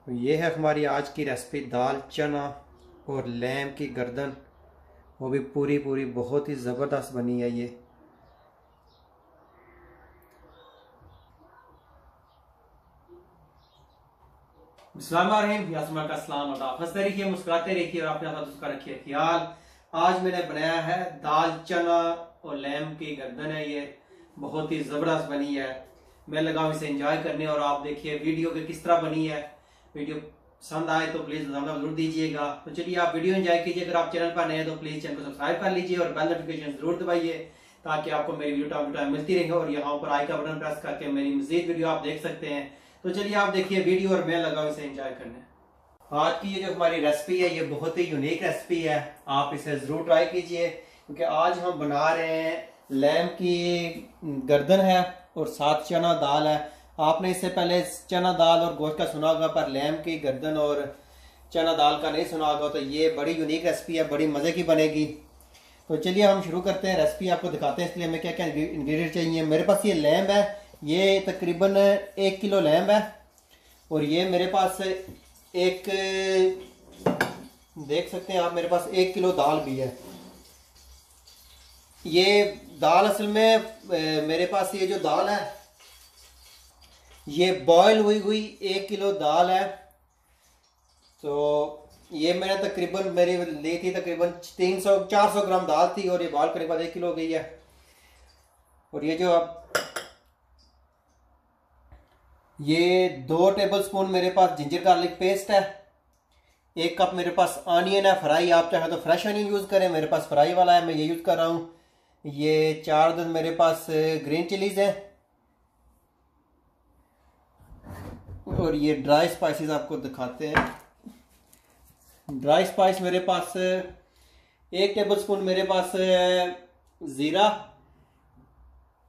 तो ये है हमारी आज की रेसिपी, दाल चना और लैम की गर्दन। वो भी पूरी पूरी बहुत ही ज़बरदस्त बनी है ये। बिस्मिल्लाहिर्रहमानिर्रहीम। और आप हंसते रहिए, मुस्कुराते रहिए और अपने साथ उसका रखिए ख्याल। आज मैंने बनाया है दाल चना और लैम की गर्दन है। ये बहुत ही ज़बरदस्त बनी है। मैं लगा हूं इसे एंजॉय करने और आप देखिए वीडियो के किस तरह बनी है। वीडियो पसंद आए तो प्लीज जरूर दीजिएगा। तो चलिए आप वीडियो एंजॉय कीजिए। अगर आप चैनल पर नए हैं तो प्लीज चैनल को सब्सक्राइब कर लीजिए और बेल नोटिफिकेशन जरूर दबाइए ताकि आपको मेरी वीडियो टाइम टू टाइम मिलती रहे और यहाँ पर आई का बटन प्रेस करके मेरी मजीद वीडियो आप देख सकते हैं। तो चलिए आप देखिए वीडियो और मैं लगा इसे एंजॉय करने। आज की ये जो हमारी रेसिपी है ये बहुत ही यूनिक रेसिपी है। आप इसे जरूर ट्राई कीजिए क्योंकि आज हम बना रहे हैं लैम की गर्दन है और साथ चना दाल है। आपने इससे पहले चना दाल और गोश्त का सुना होगा पर लैम की गर्दन और चना दाल का नहीं सुना होगा। तो ये बड़ी यूनिक रेसिपी है, बड़ी मज़े की बनेगी। तो चलिए हम शुरू करते हैं। रेसिपी आपको दिखाते हैं इसके लिए हमें क्या क्या इंग्रेडिएंट चाहिए। मेरे पास ये लैम है, ये तकरीबन 1 किलो लैम है। और ये मेरे पास एक, देख सकते हैं आप, मेरे पास 1 किलो दाल भी है। ये दाल असल में मेरे पास ये जो दाल है ये बॉयल हुई 1 किलो दाल है। तो ये मैंने तकरीबन मेरी ली थी तकरीबन 300-400 ग्राम दाल थी और ये बॉयल करने के बाद 1 किलो हो गई है। और ये जो अब ये 2 टेबल स्पून मेरे पास जिंजर गार्लिक पेस्ट है। 1 कप मेरे पास ऑनियन है फ्राई, आप चाहें तो फ्रेश ऑनियन यूज करें, मेरे पास फ्राई वाला है, मैं ये यूज कर रहा हूँ। ये 4 दिन मेरे पास ग्रीन चिलीज है। और ये ड्राई स्पाइसेस आपको दिखाते हैं। ड्राई स्पाइस मेरे पास 1 टेबल स्पून मेरे पास जीरा,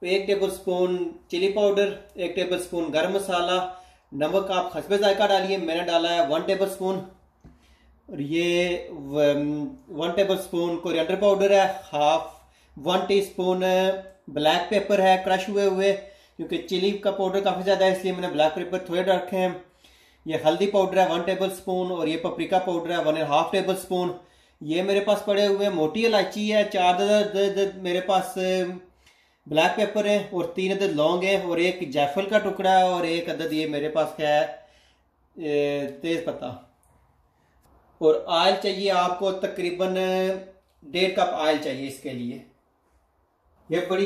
1 tablespoon chili powder, 1 tablespoon garam masala, नमक आप हस्बे जायका डालिए, मैंने डाला है 1 टेबल स्पून। और ये 1 टेबल स्पून कोरिएंडर पाउडर है, 1 टीस्पून ब्लैक पेपर है क्रश हुए हुए, क्योंकि चिली का पाउडर काफ़ी ज़्यादा है इसलिए मैंने ब्लैक पेपर थोड़े रखे हैं। ये हल्दी पाउडर है 1 टेबल स्पून और ये पपरिका पाउडर है 1.5 टेबल स्पून। ये मेरे पास पड़े हुए मोटी इलायची है, 4 अदद मेरे पास ब्लैक पेपर है और 3 अदद लौंग है और 1 जायफल का टुकड़ा है और 1 अदद ये मेरे पास क्या है तेज पत्ता। और ऑयल चाहिए आपको तकरीबन 1.5 कप ऑयल चाहिए इसके लिए। ये बड़ी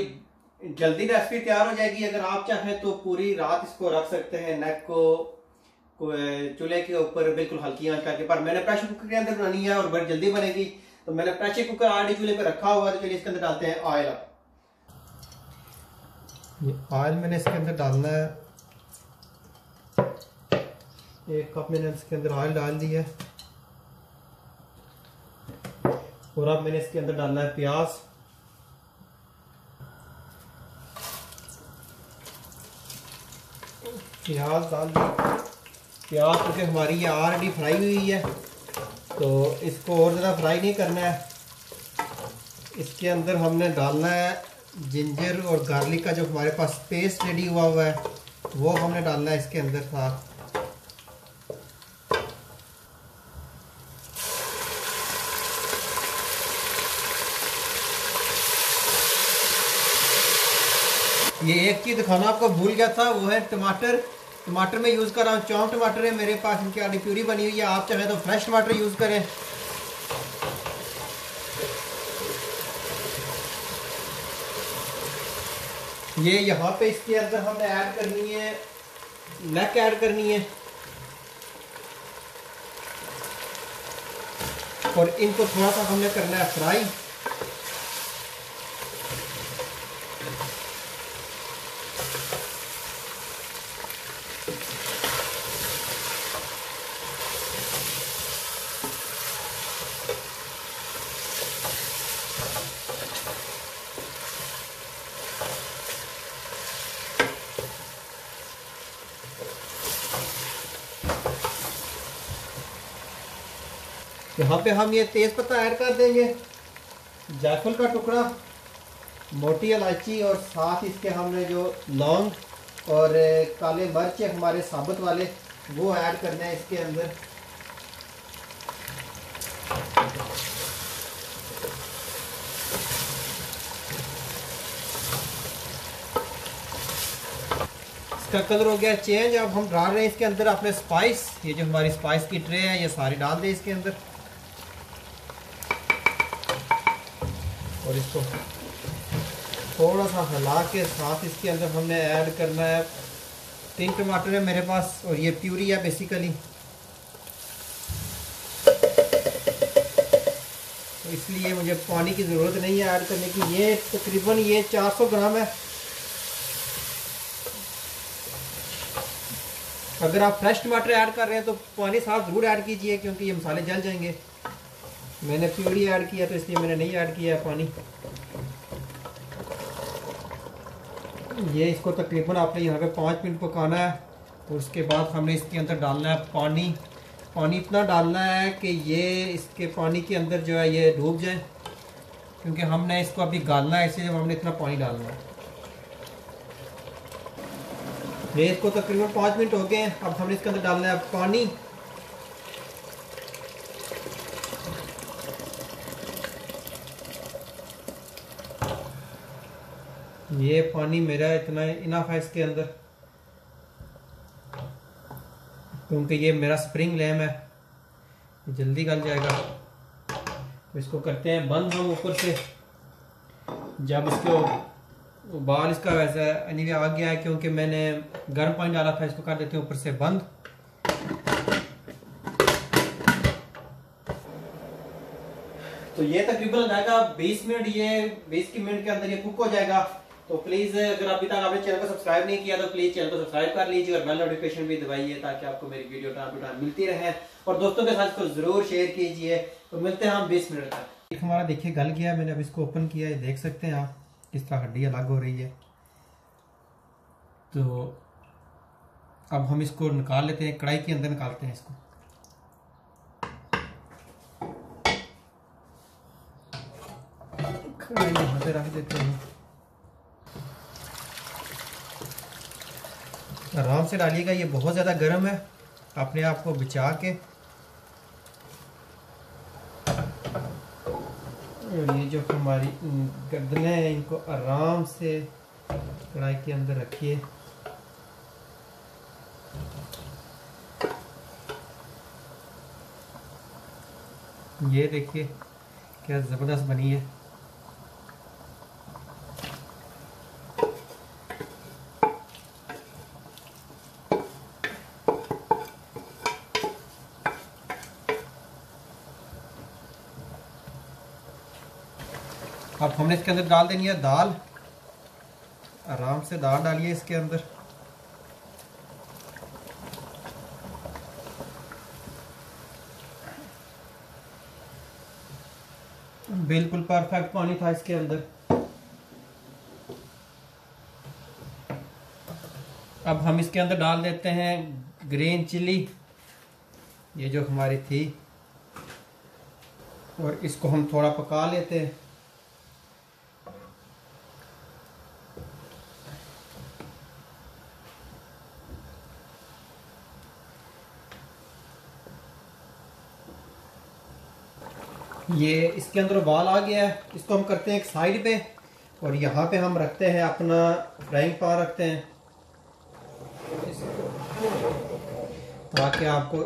जल्दी रेसिपी तैयार हो जाएगी। अगर आप चाहें तो पूरी रात इसको रख सकते हैं नेक को चूल्हे के ऊपर बिल्कुल हल्की आंच करके, पर मैंने प्रेशर कुकर के अंदर बनानी है और बड़ी जल्दी बनेगी तो मैंने प्रेशर कुकर ऑलरेडी चूल्हे पे रखा हुआ है। तो चलिए इसके अंदर डालते हैं ऑयल। ये ऑयल मैंने इसके अंदर डालना है, 1 कप मैंने इसके अंदर ऑयल डाल दिया है। और अब मैंने इसके अंदर डालना है प्याज। प्याज डाल दी। प्याज क्योंकि हमारी ये ऑलरेडी फ्राई हुई है तो इसको और ज़्यादा फ्राई नहीं करना है। इसके अंदर हमने डालना है जिंजर और गार्लिक का जो हमारे पास पेस्ट रेडी हुआ है वो हमने डालना है इसके अंदर साथ। ये एक चीज़ दिखाना आपको भूल गया था, वो है टमाटर। टमाटर में यूज़ कर रहा हूँ, चॉप टमाटर है मेरे पास, इनकी आधी प्यूरी बनी हुई है। आप चाहें तो फ्रेश टमाटर यूज़ करें। ये यहाँ पे इसके अंदर हमने ऐड करनी है नेक ऐड करनी है और इनको थोड़ा सा हमने करना है फ्राई। यहाँ पे हम ये तेज पत्ता ऐड कर देंगे, जायफल का टुकड़ा, मोटी इलायची और साथ इसके हमने जो लौंग और काले मिर्च है हमारे साबुत वाले वो ऐड करना है इसके अंदर। इसका कलर हो गया चेंज। अब हम डाल रहे हैं इसके अंदर अपने स्पाइस। ये जो हमारी स्पाइस की ट्रे है ये सारी डाल दें इसके अंदर और इसको थोड़ा सा हिला के साथ इसके अंदर हमने ऐड करना है 3 टमाटर है मेरे पास और ये प्यूरी है बेसिकली, तो इसलिए मुझे पानी की ज़रूरत नहीं है ऐड करने की। ये तकरीबन ये 400 ग्राम है। अगर आप फ्रेश टमाटर ऐड कर रहे हैं तो पानी साफ ज़रूर ऐड कीजिए क्योंकि ये मसाले जल जाएंगे। मैंने प्यूरी ऐड किया तो इसलिए मैंने नहीं ऐड किया है पानी। ये इसको तकरीबन आपने यहाँ पे 5 मिनट पकाना है और उसके बाद हमने इसके अंदर डालना है पानी। पानी इतना डालना है कि ये इसके पानी के अंदर जो है ये डूब जाए, क्योंकि हमने इसको अभी गालना है, इसलिए हमने इतना पानी डालना है। ये इसको तकरीबन 5 मिनट हो गए हैं। अब हमने इसके अंदर डालना है पानी। ये पानी मेरा इतना इनफ है इसके अंदर, क्योंकि ये मेरा स्प्रिंग लैम है, जल्दी गल जाएगा। तो इसको करते हैं बंद हम ऊपर से। जब इसको उबाल इसका वैसा अनिवे आ गया है क्योंकि मैंने गर्म पानी डाला था, इसको कर देते हैं ऊपर से बंद। तो ये तकरीबन हो जाएगा 20 मिनट। ये 20 मिनट के अंदर ये कुक हो जाएगा। तो प्लीज अगर अभी तक आपने चैनल को सब्सक्राइब नहीं किया तो प्लीज चैनल को सब्सक्राइब कर लीजिए और बेल नोटिफिकेशन भी दबाइए ताकि आपको मेरी वीडियो टाइम टू टाइम मिलती रहे और दोस्तों के साथ इसको जरूर शेयर कीजिए। तो मिलते हैं हम 20 मिनट तक। हमारा देखिए गल गया, मैंने अब इसको ओपन किया है, देख सकते हैं आप किस तरह हड्डी अलग हो रही है। तो अब हम इसको निकाल लेते हैं, कढ़ाई के अंदर निकालते हैं इसको। कढ़ाई यहाँ पे रख देते हैं, आराम से डालिएगा, ये बहुत ज़्यादा गर्म है, अपने आप को बचा के। और ये जो हमारी गर्दनें हैं इनको आराम से कढ़ाई के अंदर रखिए। ये देखिए क्या ज़बरदस्त बनी है। अब हमने इसके अंदर डाल देनी है दाल। आराम से दाल डालिए इसके अंदर। बिल्कुल परफेक्ट पानी था इसके अंदर। अब हम इसके अंदर डाल देते हैं ग्रीन चिली, ये जो हमारी थी, और इसको हम थोड़ा पका लेते हैं। ये इसके अंदर उबाल आ गया है, इसको हम करते हैं एक साइड पे और यहाँ पे हम रखते हैं अपना फ्राइंग पैन रखते हैं ताकि आपको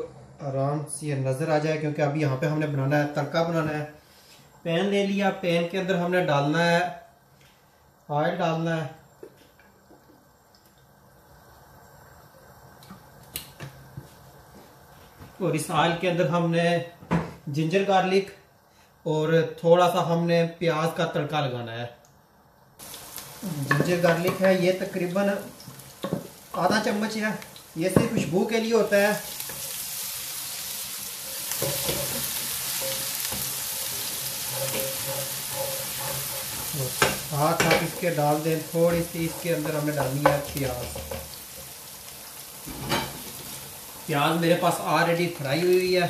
आराम से ये नज़र आ जाए, क्योंकि अभी यहाँ पे हमने बनाना है, तड़का बनाना है। पैन ले लिया, पैन के अंदर हमने डालना है ऑयल डालना है। और इस ऑयल के अंदर हमने जिंजर गार्लिक और थोड़ा सा हमने प्याज का तड़का लगाना है। जिंजर गार्लिक है ये तकरीबन आधा चम्मच है, ये सिर्फ खुशबू के लिए होता है। साथ आप इसके डाल दें थोड़ी सी, इसके अंदर हमने डालनी है प्याज। प्याज मेरे पास ऑलरेडी फ्राई हुई है,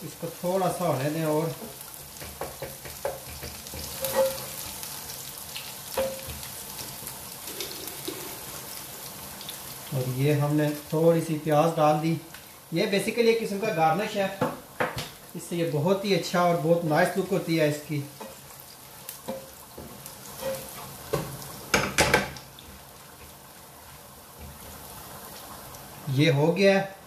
इसको थोड़ा सा होने दें और और ये हमने थोड़ी सी प्याज डाल दी। ये बेसिकली एक किस्म का गार्निश है, इससे ये बहुत ही अच्छा और बहुत नाइस लुक होती है इसकी। ये हो गया है।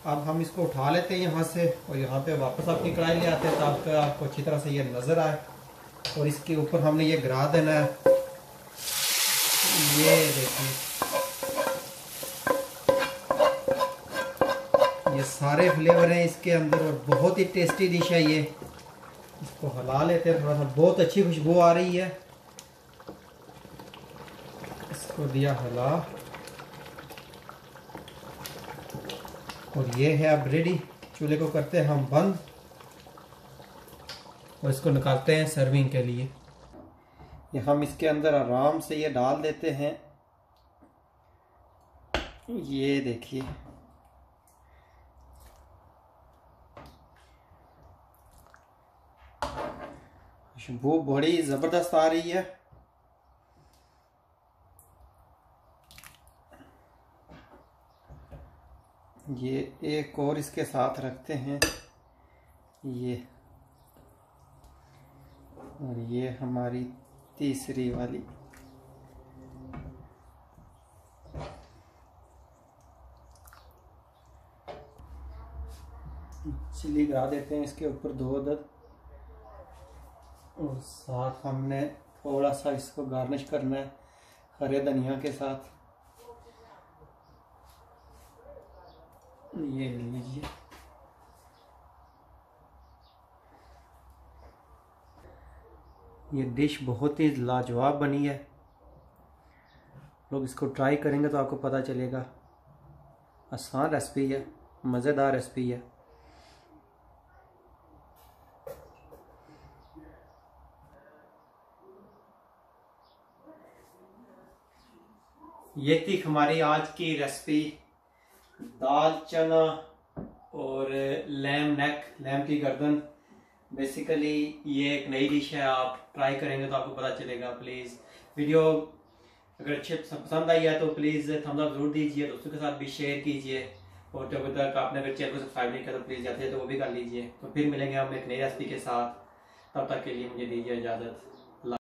अब हम इसको उठा लेते हैं यहाँ से और यहाँ पे वापस अपनी कढ़ाई ले आते हैं ताकि आपको अच्छी तरह से ये नज़र आए। और इसके ऊपर हमने ये गिरा देना है। ये देखिए, ये सारे फ्लेवर हैं इसके अंदर और बहुत ही टेस्टी डिश है ये। इसको हिला लेते हैं थोड़ा सा, बहुत अच्छी खुशबू आ रही है। इसको दिया हिला और ये है अब रेडी। चूल्हे को करते हैं हम बंद और इसको निकालते हैं सर्विंग के लिए। ये हम इसके अंदर आराम से ये डाल देते हैं। ये देखिए, खुशबू बड़ी ज़बरदस्त आ रही है। ये एक और इसके साथ रखते हैं ये, और ये हमारी तीसरी वाली। चिली गिरा देते हैं इसके ऊपर 2 अदद, और साथ हमने थोड़ा सा इसको गार्निश करना है हरे धनिया के साथ। ये लीजिए, ये डिश बहुत ही लाजवाब बनी है। लोग इसको ट्राई करेंगे तो आपको पता चलेगा। आसान रेसिपी है, मज़ेदार रेसिपी है। ये थी हमारी आज की रेसिपी, दाल चना और लैम नेक, लैम की गर्दन। बेसिकली ये एक नई डिश है, आप ट्राई करेंगे तो आपको पता चलेगा। प्लीज़ वीडियो अगर अच्छे पसंद आई है तो प्लीज़ थम्स अप जरूर दीजिए, दोस्तों के साथ भी शेयर कीजिए। और जब तक आपने अगर चैनल को सब्सक्राइब नहीं किया तो प्लीज़ जाते हैं तो वो भी कर लीजिए। तो फिर मिलेंगे हम एक नई रेसिपी के साथ, तब तक के लिए मुझे दीजिए इजाज़त।